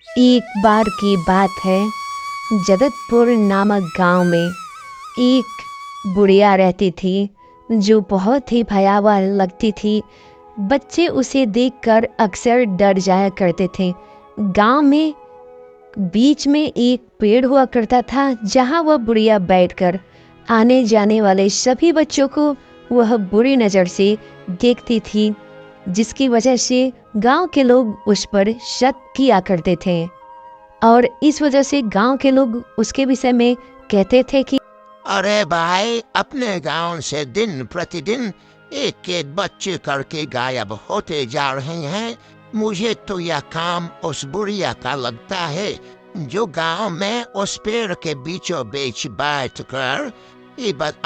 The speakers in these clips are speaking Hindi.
एक बार की बात है, जगतपुर नामक गांव में एक बुढ़िया रहती थी जो बहुत ही भयावह लगती थी। बच्चे उसे देखकर अक्सर डर जाया करते थे। गांव में बीच में एक पेड़ हुआ करता था जहां वह बुढ़िया बैठकर आने जाने वाले सभी बच्चों को वह बुरी नज़र से देखती थी, जिसकी वजह से गांव के लोग उस पर शक किया करते थे और इस वजह से गांव के लोग उसके विषय में कहते थे कि अरे भाई, अपने गांव से दिन प्रतिदिन एक एक बच्चे करके गायब होते जा रहे हैं। मुझे तो यह काम उस बुढ़िया का लगता है जो गांव में उस पेड़ के बीचों बीच बैठ कर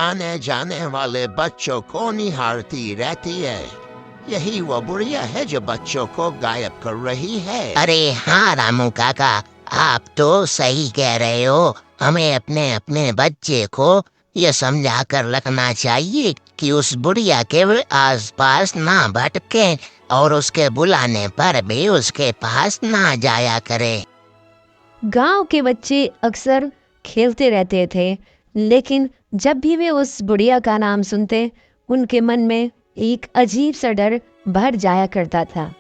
आने जाने वाले बच्चों को निहारती रहती है। यही वो बुढ़िया है जो बच्चों को गायब कर रही है। अरे हाँ रामू काका, आप तो सही कह रहे हो। हमें अपने अपने बच्चे को ये समझा कर रखना चाहिए कि उस बुढ़िया के आसपास ना भटके और उसके बुलाने पर भी उसके पास ना जाया करे। गांव के बच्चे अक्सर खेलते रहते थे, लेकिन जब भी वे उस बुढ़िया का नाम सुनते उनके मन में एक अजीब सा डर भर जाया करता था।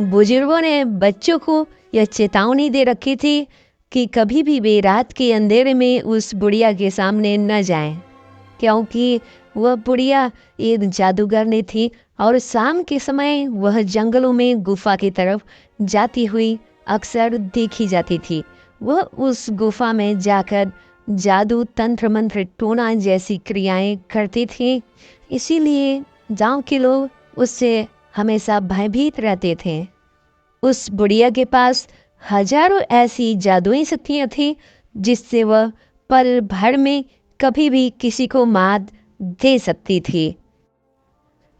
बुजुर्गों ने बच्चों को यह चेतावनी दे रखी थी कि कभी भी वे रात के अंधेरे में उस बुढ़िया के सामने न जाएं, क्योंकि वह बुढ़िया एक जादूगरनी थी और शाम के समय वह जंगलों में गुफा की तरफ जाती हुई अक्सर देखी जाती थी। वह उस गुफा में जाकर जादू, तंत्र मंत्र, टोना जैसी क्रियाएं करती थी। इसीलिए गांव के लोग उससे हमेशा भयभीत रहते थे। उस बुढ़िया के पास हजारों ऐसी जादुई शक्तियाँ थीं जिससे वह पल भर में कभी भी किसी को मात दे सकती थी।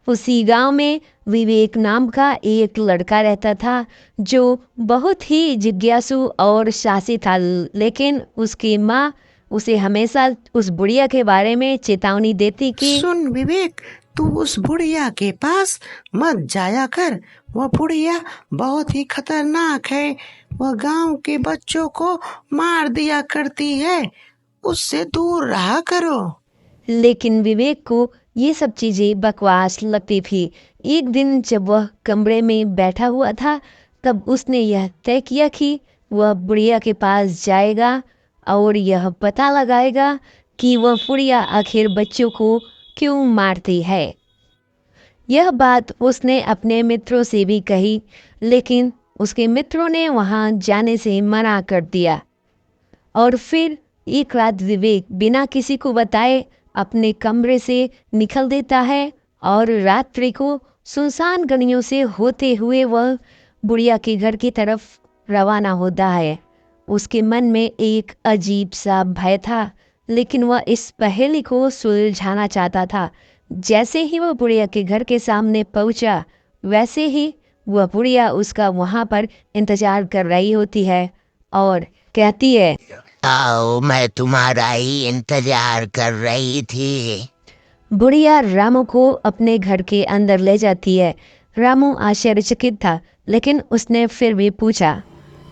उसी गांव में विवेक नाम का एक लड़का रहता था जो बहुत ही जिज्ञासु और साहसी था, लेकिन उसकी माँ उसे हमेशा उस बुढ़िया के बारे में चेतावनी देती कि सुन विवेक, तू उस बुढ़िया के पास मत जाया कर। वह बुढ़िया बहुत ही खतरनाक है। वह गांव के बच्चों को मार दिया करती है। उससे दूर रहा करो। लेकिन विवेक को ये सब चीजें बकवास लगती थी। एक दिन जब वह कमरे में बैठा हुआ था, तब उसने यह तय किया कि वह बुढ़िया के पास जाएगा और यह पता लगाएगा कि वह बुढ़िया आखिर बच्चों को क्यों मारती है। यह बात उसने अपने मित्रों से भी कही, लेकिन उसके मित्रों ने वहां जाने से मना कर दिया। और फिर एक रात विवेक बिना किसी को बताए अपने कमरे से निकल देता है और रात्रि को सुनसान गलियों से होते हुए वह बुढ़िया के घर की तरफ रवाना होता है। उसके मन में एक अजीब सा भय था, लेकिन वह इस पहेली को सुलझाना चाहता था। जैसे ही वह बुढ़िया के घर के सामने पहुंचा, वैसे ही वह बुढ़िया उसका वहां पर इंतजार कर रही होती है और कहती है, आओ, मैं तुम्हारा ही इंतजार कर रही थी। बुढ़िया रामू को अपने घर के अंदर ले जाती है। रामू आश्चर्यचकित था, लेकिन उसने फिर भी पूछा,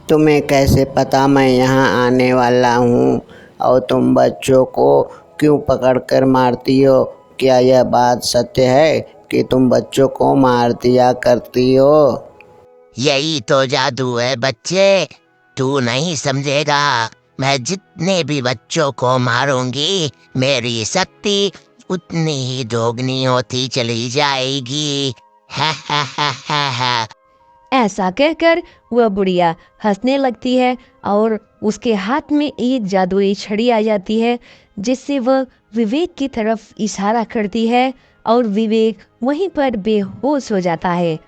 तुम्हें कैसे पता मैं यहाँ आने वाला हूँ और तुम बच्चों को क्यों पकड़कर मारती हो? क्या यह बात सत्य है कि तुम बच्चों को मार दिया करती हो? यही तो जादू है बच्चे, तू नहीं समझेगा। मैं जितने भी बच्चों को मारूंगी, मेरी शक्ति उतनी ही दोगुनी होती चली जाएगी। हा हा हा हा हा। ऐसा कहकर वह बुढ़िया हंसने लगती है और उसके हाथ में एक जादुई छड़ी आ जाती है, जिससे वह विवेक की तरफ इशारा करती है और विवेक वहीं पर बेहोश हो जाता है।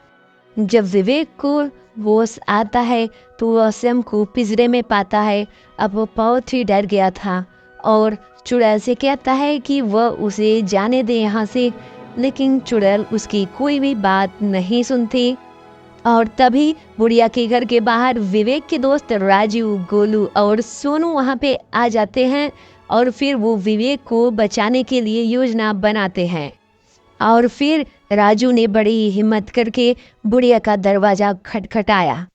जब विवेक को होश आता है तो वह स्वयं को पिंजरे में पाता है। अब वो बहुत ही डर गया था और चुड़ैल से कहता है कि वह उसे जाने दे यहाँ से, लेकिन चुड़ैल उसकी कोई भी बात नहीं सुनती। और तभी बुढ़िया के घर के बाहर विवेक के दोस्त राजू, गोलू और सोनू वहाँ पे आ जाते हैं और फिर वो विवेक को बचाने के लिए योजना बनाते हैं। और फिर राजू ने बड़ी हिम्मत करके बुढ़िया का दरवाज़ा खटखटाया।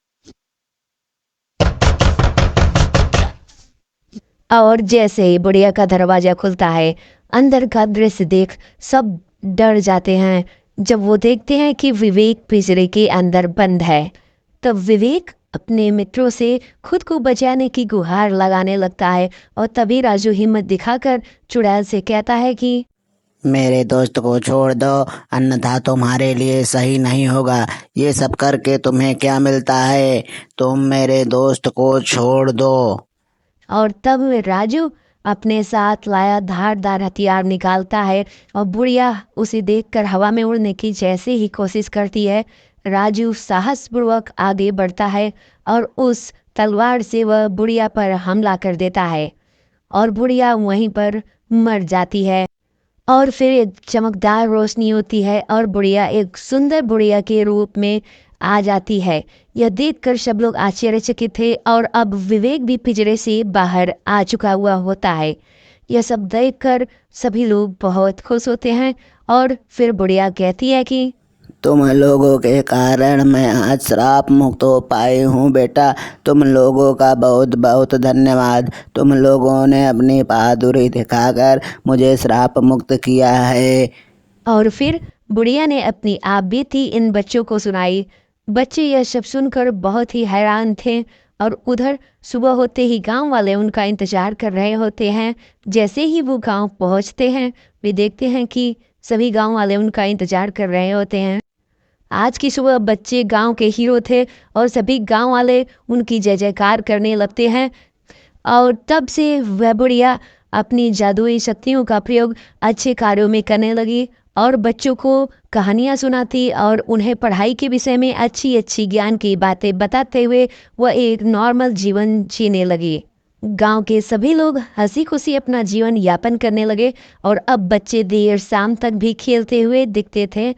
और जैसे ही बुढ़िया का दरवाजा खुलता है, अंदर का दृश्य देख सब डर जाते हैं। जब वो देखते हैं कि विवेक पिंजरे के अंदर बंद है, तब विवेक अपने मित्रों से खुद को बचाने की गुहार लगाने लगता है। और तभी राजू हिम्मत दिखाकर चुड़ैल से कहता है कि मेरे दोस्त को छोड़ दो, अन्यथा तुम्हारे लिए सही नहीं होगा। ये सब करके तुम्हें क्या मिलता है? तुम मेरे दोस्त को छोड़ दो। और तब राजू अपने साथ लाया धारदार हथियार निकालता है और बुढ़िया उसे देखकर हवा में उड़ने की जैसे ही कोशिश करती है, राजू साहसपूर्वक आगे बढ़ता है और उस तलवार से वह बुढ़िया पर हमला कर देता है और बुढ़िया वहीं पर मर जाती है। और फिर एक चमकदार रोशनी होती है और बुढ़िया एक सुंदर बुढ़िया के रूप में आ जाती है। यह देखकर सब लोग आश्चर्यचकित थे और अब विवेक भी पिंजरे से बाहर आ चुका हुआ होता है। यह सब देखकर सभी लोग बहुत खुश होते हैं और फिर बुढ़िया कहती है कि तुम लोगों के कारण मैं आज श्राप मुक्त हो पाई हूँ बेटा। तुम लोगों का बहुत बहुत धन्यवाद। तुम लोगों ने अपनी बहादुरी दिखाकर मुझे श्राप मुक्त किया है। और फिर बुढ़िया ने अपनी आप बीती इन बच्चों को सुनाई। बच्चे यह सब सुनकर बहुत ही हैरान थे और उधर सुबह होते ही गांव वाले उनका इंतजार कर रहे होते हैं। जैसे ही वो गांव पहुंचते हैं, वे देखते हैं कि सभी गांव वाले उनका इंतजार कर रहे होते हैं। आज की सुबह बच्चे गांव के हीरो थे और सभी गांव वाले उनकी जय जयकार करने लगते हैं। और तब से वह बुढ़िया अपनी जादुई शक्तियों का प्रयोग अच्छे कार्यों में करने लगी और बच्चों को कहानियाँ सुनाती और उन्हें पढ़ाई के विषय में अच्छी अच्छी ज्ञान की बातें बताते हुए वह एक नॉर्मल जीवन जीने लगी। गांव के सभी लोग हंसी खुशी अपना जीवन यापन करने लगे और अब बच्चे देर शाम तक भी खेलते हुए दिखते थे।